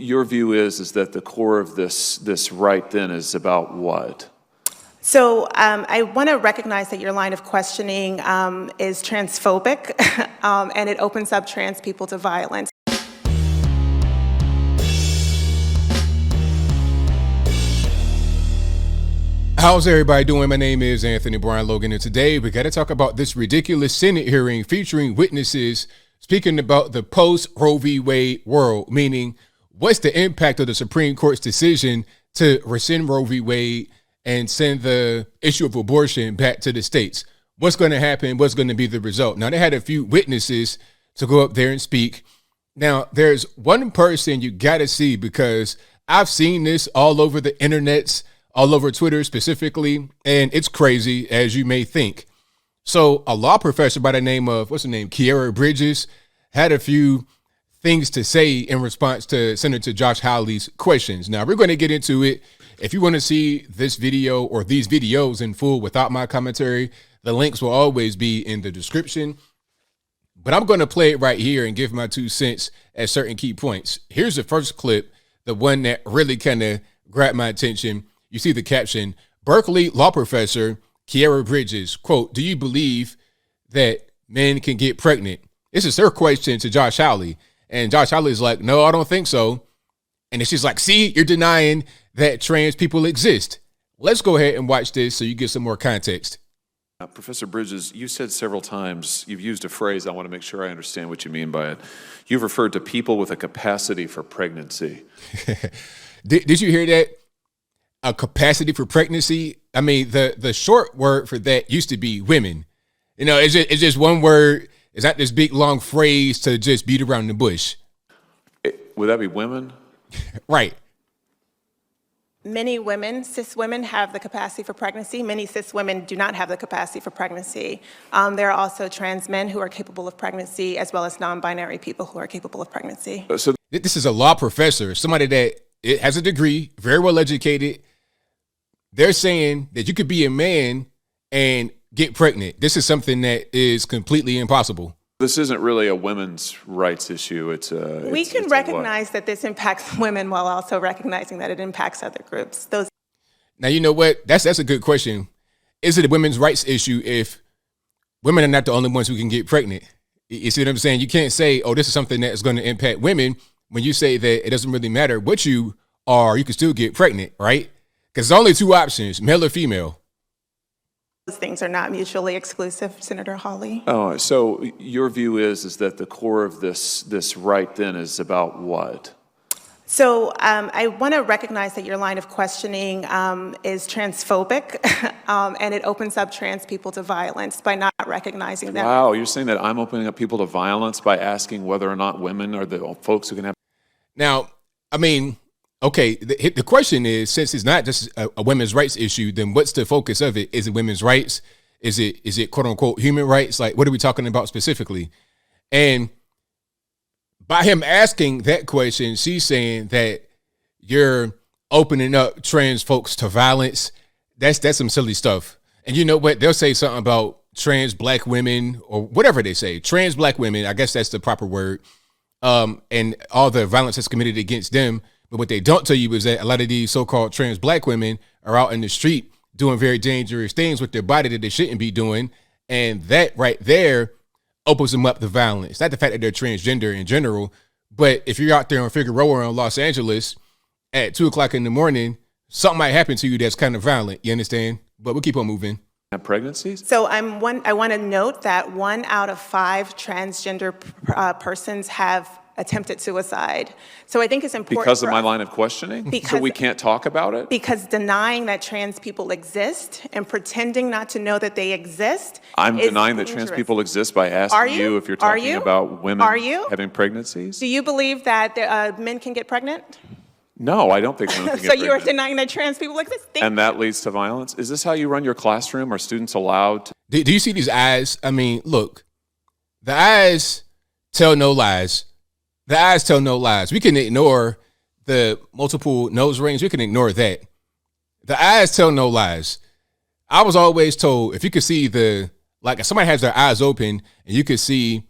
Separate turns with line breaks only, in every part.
your view is that the core of this right then is about what?
So I want to recognize that your line of questioning is transphobic, and it opens up trans people to violence.
How's everybody doing? My name is Anthony Brian Logan, and today we got to talk about this ridiculous Senate hearing featuring witnesses speaking about the post-Roe v. Wade world, meaning what's the impact of the Supreme Court's decision to rescind Roe v. Wade and send the issue of abortion back to the states? What's going to happen? What's going to be the result? Now, they had a few witnesses to go up there and speak. Now, there's one person you got to see, because I've seen this all over the internets, all over Twitter specifically, and it's crazy, as you may think. So a law professor by the name of, Kiara Bridges, had a few things to say in response to Senator Josh Hawley's questions. Now, we're going to get into it. If you want to see this video or these videos in full without my commentary, the links will always be in the description. But I'm going to play it right here and give my 2 cents at certain key points. Here's the first clip, the one that really kind of grabbed my attention. You see the caption: Berkeley law professor Kiara Bridges, quote, "Do you believe that men can get pregnant?" This is her question to Josh Hawley. And Josh Hawley's like, "No, I don't think so." And then she's like, "See, you're denying that trans people exist." Let's go ahead and watch this so you get some more context.
Professor Bridges, you said several times, you've used a phrase, I want to make sure I understand what you mean by it. You've referred to people with a capacity for pregnancy.
Did you hear that? A capacity for pregnancy? I mean, the short word for that used to be women. You know, it's just one word. It's not this big, long phrase to just beat around the bush.
Would that be women?
Right.
Many women, cis women, have the capacity for pregnancy. Many cis women do not have the capacity for pregnancy. There are also trans men who are capable of pregnancy, as well as non-binary people who are capable of pregnancy.
So
this is a law professor, somebody that has a degree, very well educated. They're saying that you could be a man and get pregnant. This is something that is completely impossible.
this isn't really a women's rights issue.
We can recognize that this impacts women while also recognizing that it impacts other groups.
Now, you know what? That's a good question. Is it a women's rights issue if women are not the only ones who can get pregnant? You see what I'm saying? You can't say, oh, this is something that is going to impact women when you say that it doesn't really matter what you are, you can still get pregnant, right? Because there's only two options, male or female.
Those things are not mutually exclusive, Senator Hawley.
Oh, so your view is that the core of this right then is about what?
So I want to recognize that your line of questioning is transphobic, and it opens up trans people to violence by not recognizing them.
Wow, you're saying that I'm opening up people to violence by asking whether or not women are the folks who can have...
Now, I mean, okay, the question is, since it's not just a women's rights issue, then what's the focus of it? Is it women's rights? Is it quote unquote human rights? Like, what are we talking about specifically? And by him asking that question, she's saying that you're opening up trans folks to violence. That's some silly stuff. And you know what? They'll say something about trans black women or whatever they say. Trans black women, I guess that's the proper word. And all the violence that's committed against them. But what they don't tell you is that a lot of these so-called trans black women are out in the street doing very dangerous things with their body that they shouldn't be doing. And that right there opens them up to violence. Not the fact that they're transgender in general, but if you're out there on Figueroa or in Los Angeles at 2:00 in the morning, something might happen to you that's kind of violent. You understand? But we'll keep on moving.
Pregnancies?
So I want to note that 1 out of 5 transgender persons have attempted suicide. So I think it's important
because of my line of questioning? So we can't talk about it?
Because denying that trans people exist and pretending not to know that they exist
I'm
is
denying
dangerous.
that trans people exist by asking you if you're talking about women having pregnancies?
Do you believe that men can get pregnant?
No, I don't think women can get
So
pregnant.
you are denying that trans people exist?
And that leads to violence? Is this how you run your classroom? Are students allowed to?
Do you see these eyes? I mean, look, the eyes tell no lies. The eyes tell no lies. We can ignore the multiple nose rings. We can ignore that. The eyes tell no lies. I was always told if you could see if somebody has their eyes open and you could see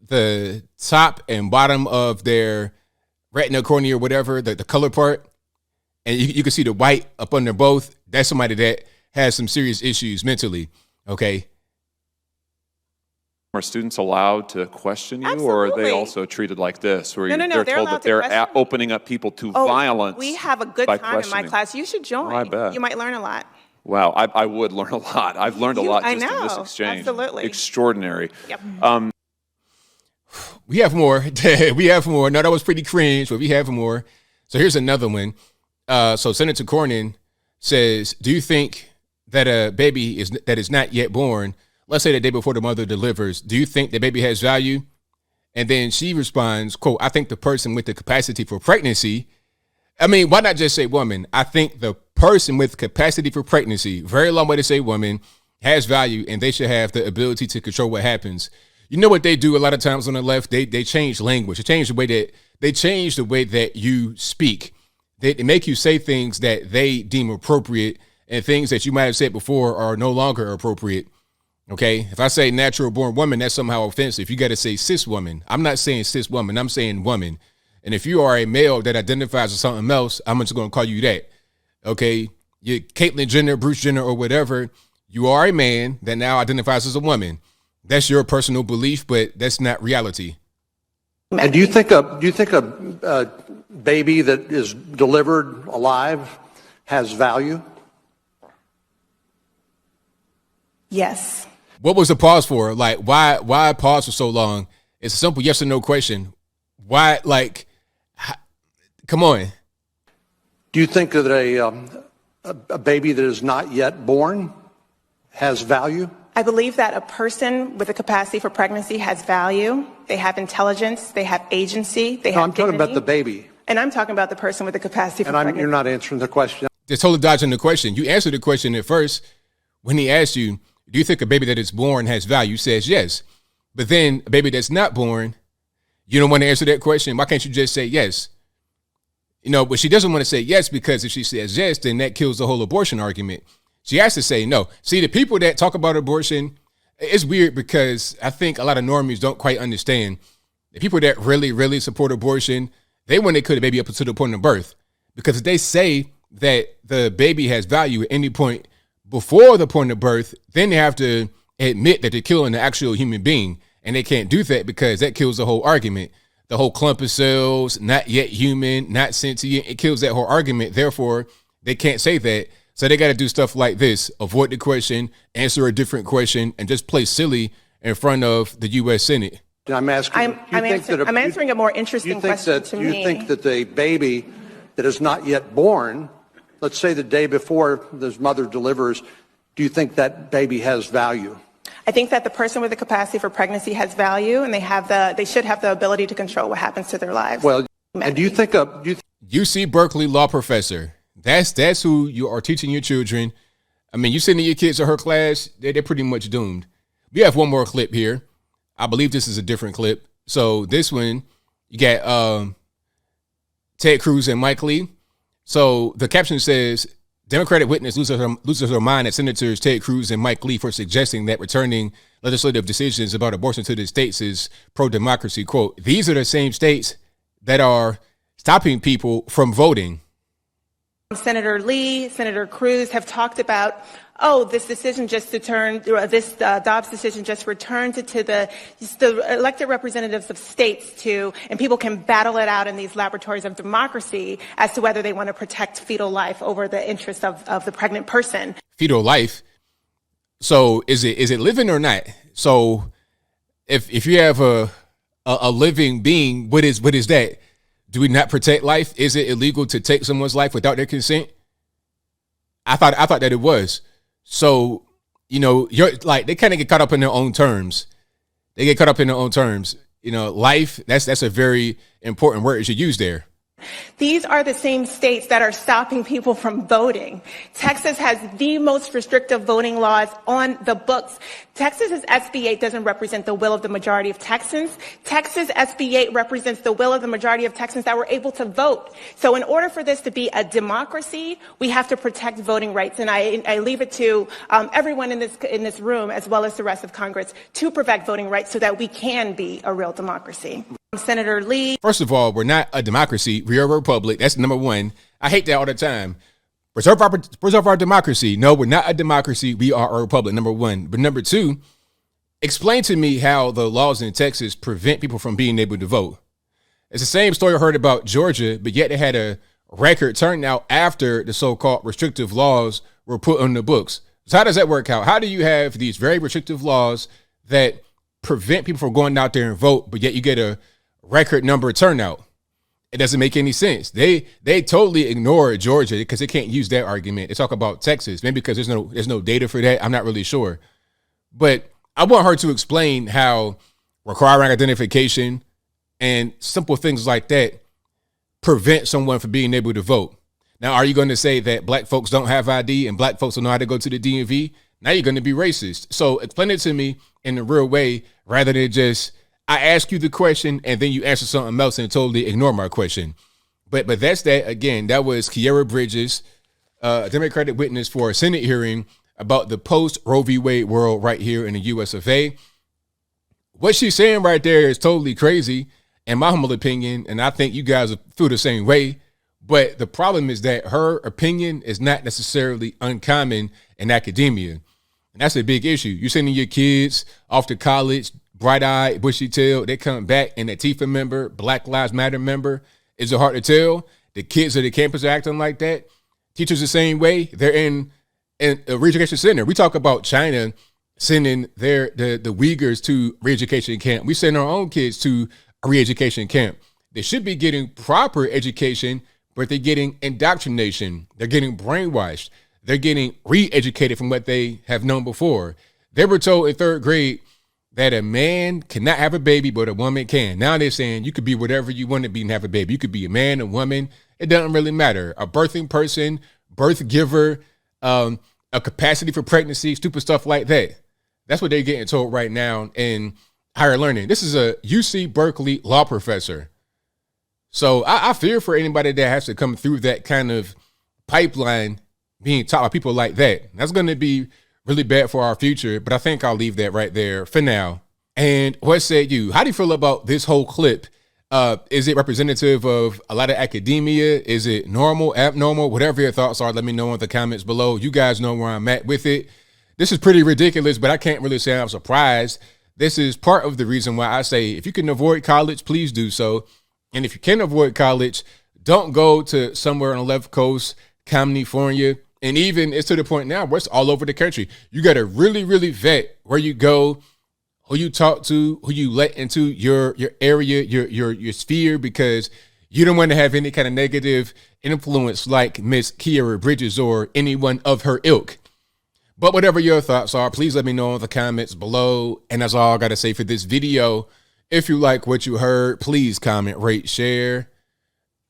the top and bottom of their retina, cornea, or whatever, the color part, and you can see the white up under both, that's somebody that has some serious issues mentally, okay?
Are students allowed to question you, or are
Absolutely.
they also treated like this, where
No,
they're
they're
told
allowed
that
to
they're
question me.
opening up people to
Oh,
violence?
we have a good
by
time in my
questioning?
class. You should join.
Oh, I bet.
You might learn a lot.
Wow, I would learn a lot. I've learned a lot
I
just in this
know,
exchange.
absolutely.
Extraordinary.
Yep.
We have more. We have more. No, that was pretty cringe, but we have more. So here's another one. So Senator Cornyn says, do you think that a baby that is not yet born, let's say the day before the mother delivers, do you think the baby has value? And then she responds, quote, I think the person with the capacity for pregnancy, I mean, why not just say woman? I think the person with capacity for pregnancy, very long way to say woman, has value, and they should have the ability to control what happens. You know what they do a lot of times on the left? They change language. They change the way that you speak. They make you say things that they deem appropriate, and things that you might have said before are no longer appropriate. Okay, if I say natural born woman, that's somehow offensive. You got to say cis woman. I'm not saying cis woman. I'm saying woman. And if you are a male that identifies as something else, I'm just going to call you that. Okay, you Caitlyn Jenner, Bruce Jenner, or whatever. You are a man that now identifies as a woman. That's your personal belief, but that's not reality.
And do you think a baby that is delivered alive has value?
Yes.
What was the pause for? Like, why pause for so long? It's a simple yes or no question. Why, like, come on.
Do you think that a baby that is not yet born has value?
I believe that a person with a capacity for pregnancy has value. They have intelligence. They have agency. They have
I'm talking about
dignity.
the baby.
And I'm talking about the person with the capacity for
And
pregnancy.
you're not answering the question.
They're totally dodging the question. You answered the question at first when he asked you, do you think a baby that is born has value? You says yes. But then a baby that's not born, you don't want to answer that question. Why can't you just say yes? You know, but she doesn't want to say yes, because if she says yes, then that kills the whole abortion argument. She has to say no. See, the people that talk about abortion, it's weird because I think a lot of normies don't quite understand. The people that really, really support abortion, they want to cut a baby up to the point of birth. Because if they say that the baby has value at any point before the point of birth, then they have to admit that they're killing the actual human being. And they can't do that because that kills the whole argument. The whole clump of cells, not yet human, not sentient, it kills that whole argument. Therefore, they can't say that. So they got to do stuff like this, avoid the question, answer a different question, and just play silly in front of the U.S. Senate.
I'm asking.
I'm answering a more interesting question to me.
Do you think that the baby that is not yet born, let's say the day before the mother delivers, do you think that baby has value?
I think that the person with the capacity for pregnancy has value, and they should have the ability to control what happens to their lives.
Well, and do you think
UC Berkeley law professor, that's who you are teaching your children. I mean, you sending your kids to her class, they're pretty much doomed. We have one more clip here. I believe this is a different clip. So this one, you got Ted Cruz and Mike Lee. So the caption says, Democratic witness loses her mind at Senators Ted Cruz and Mike Lee for suggesting that returning legislative decisions about abortion to the states is pro-democracy. Quote, these are the same states that are stopping people from voting.
Senator Lee, Senator Cruz have talked about, this decision just Dobbs decision just returned to the elected representatives of states and people can battle it out in these laboratories of democracy as to whether they want to protect fetal life over the interest of the pregnant person.
Fetal life. So is it living or not? So if you have a living being, what is that? Do we not protect life? Is it illegal to take someone's life without their consent? I thought that it was. So, you know, they kind of get caught up in their own terms. They get caught up in their own terms. You know, life, that's a very important word you use there.
These are the same states that are stopping people from voting. Texas has the most restrictive voting laws on the books. Texas's SB 8 doesn't represent the will of the majority of Texans. Texas SB 8 represents the will of the majority of Texans that were able to vote. So in order for this to be a democracy, we have to protect voting rights. And I leave it to everyone in this room, as well as the rest of Congress, to protect voting rights so that we can be a real democracy. Senator Lee.
First of all, we're not a democracy. We are a republic. That's number one. I hate that all the time. Preserve our democracy. No, we're not a democracy. We are a republic, number one. But number two, explain to me how the laws in Texas prevent people from being able to vote. It's the same story I heard about Georgia, but yet they had a record turnout after the so-called restrictive laws were put on the books. So how does that work out? How do you have these very restrictive laws that prevent people from going out there and vote, but yet you get a record number of turnout? It doesn't make any sense. They totally ignore Georgia because they can't use that argument. They talk about Texas, maybe because there's no data for that. I'm not really sure. But I want her to explain how requiring identification and simple things like that prevent someone from being able to vote. Now, are you going to say that black folks don't have ID and black folks don't know how to go to the DMV? Now you're going to be racist. So explain it to me in a real way rather than just I ask you the question and then you answer something else and totally ignore my question. But that's that. Again, that was Kiera Bridges, a Democratic witness for a Senate hearing about the post Roe v. Wade world right here in the US of A. What she's saying right there is totally crazy, in my humble opinion, and I think you guys feel the same way. But the problem is that her opinion is not necessarily uncommon in academia. And that's a big issue. You're sending your kids off to college, bright-eyed, bushy-tailed. They come back and a Antifa member, Black Lives Matter member. Is it hard to tell? The kids at the campus are acting like that. Teachers the same way. They're in a re-education center. We talk about China sending the Uyghurs to re-education camp. We send our own kids to a re-education camp. They should be getting proper education, but they're getting indoctrination. They're getting brainwashed. They're getting re-educated from what they have known before. They were told in third grade that a man cannot have a baby, but a woman can. Now they're saying you could be whatever you want to be and have a baby. You could be a man, a woman. It doesn't really matter. A birthing person, birth giver, a capacity for pregnancy, stupid stuff like that. That's what they're getting told right now in higher learning. This is a UC Berkeley law professor. So I fear for anybody that has to come through that kind of pipeline being taught by people like that. That's going to be really bad for our future, but I think I'll leave that right there for now. And what say you? How do you feel about this whole clip? Is it representative of a lot of academia? Is it normal, abnormal? Whatever your thoughts are, let me know in the comments below. You guys know where I'm at with it. This is pretty ridiculous, but I can't really say I'm surprised. This is part of the reason why I say if you can avoid college, please do so. And if you can avoid college, don't go to somewhere on the left coast, California. And even it's to the point now where it's all over the country. You got to really, really vet where you go, who you talk to, who you let into your area, your sphere, because you don't want to have any kind of negative influence like Miss Kiera Bridges or anyone of her ilk. But whatever your thoughts are, please let me know in the comments below. And that's all I got to say for this video. If you like what you heard, please comment, rate, share,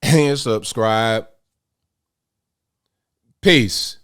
and subscribe. Peace.